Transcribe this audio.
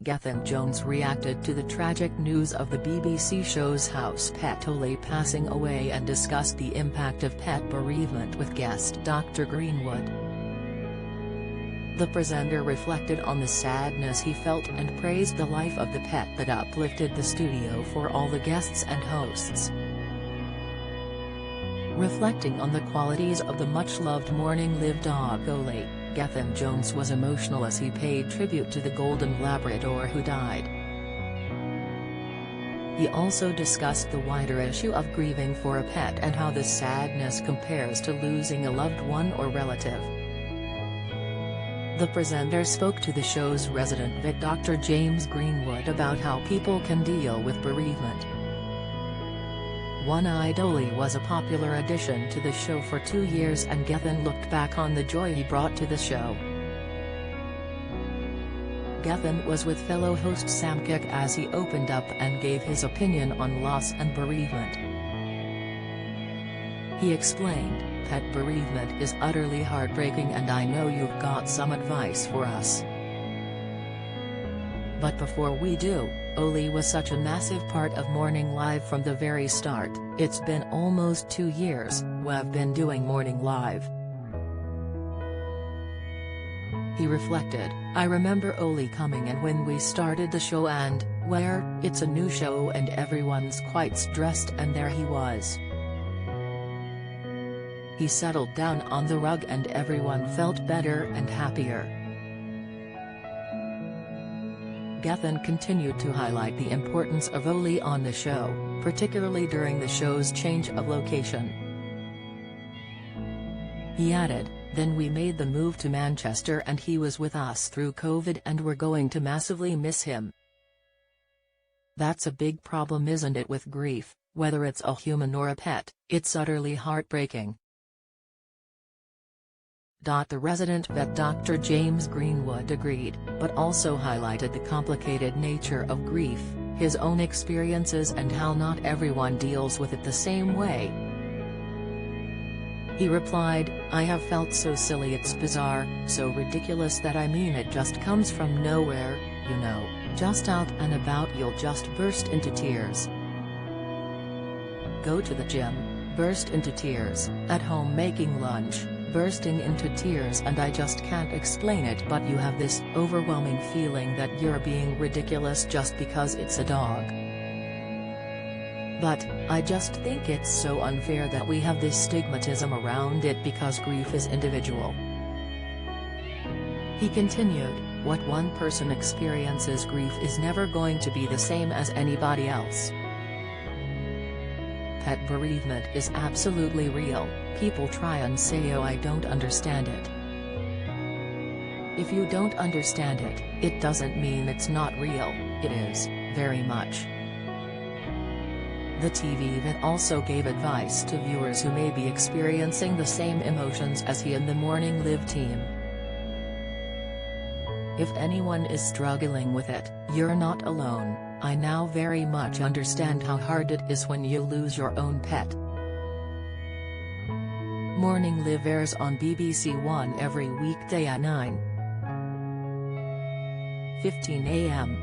Gethin Jones reacted to the tragic news of the BBC show's house pet Ollie passing away and discussed the impact of pet bereavement with guest Dr. Greenwood. The presenter reflected on the sadness he felt and praised the life of the pet that uplifted the studio for all the guests and hosts. Reflecting on the qualities of the much-loved morning-lived dog Ollie, Gethin Jones was emotional as he paid tribute to the Golden Labrador who died. He also discussed the wider issue of grieving for a pet and how this sadness compares to losing a loved one or relative. The presenter spoke to the show's resident vet Dr. James Greenwood about how people can deal with bereavement. One-Eyed Ollie was a popular addition to the show for 2 years, and Gethin looked back on the joy he brought to the show. Gethin was with fellow host Sam Kick as he opened up and gave his opinion on loss and bereavement. He explained, "Pet bereavement is utterly heartbreaking and I know you've got some advice for us. But before we do, Ollie was such a massive part of Morning Live from the very start. It's been almost 2 years we've been doing Morning Live." He reflected, "I remember Ollie coming in when we started the show and, where, it's a new show and everyone's quite stressed, and there he was. He settled down on the rug and everyone felt better and happier." Gethin continued to highlight the importance of Ollie on the show, particularly during the show's change of location. He added, "Then we made the move to Manchester and he was with us through COVID and we're going to massively miss him. That's a big problem, isn't it, with grief, whether it's a human or a pet, it's utterly heartbreaking." The resident vet Dr. James Greenwood agreed, but also highlighted the complicated nature of grief, his own experiences and how not everyone deals with it the same way. He replied, "I have felt so silly, it's bizarre, so ridiculous that I mean it just comes from nowhere, you know, just out and about you'll just burst into tears. Go to the gym, burst into tears, at home making lunch, bursting into tears, and I just can't explain it, but you have this overwhelming feeling that you're being ridiculous just because it's a dog. But, I just think it's so unfair that we have this stigmatism around it because grief is individual." He continued, "What one person experiences grief is never going to be the same as anybody else. Pet bereavement is absolutely real. People try and say, oh, I don't understand it. If you don't understand it, it doesn't mean it's not real, it is, very much." The TV vet also gave advice to viewers who may be experiencing the same emotions as he and the Morning Live team. "If anyone is struggling with it, you're not alone. I now very much understand how hard it is when you lose your own pet." Morning Live airs on BBC One every weekday at 9:15 a.m.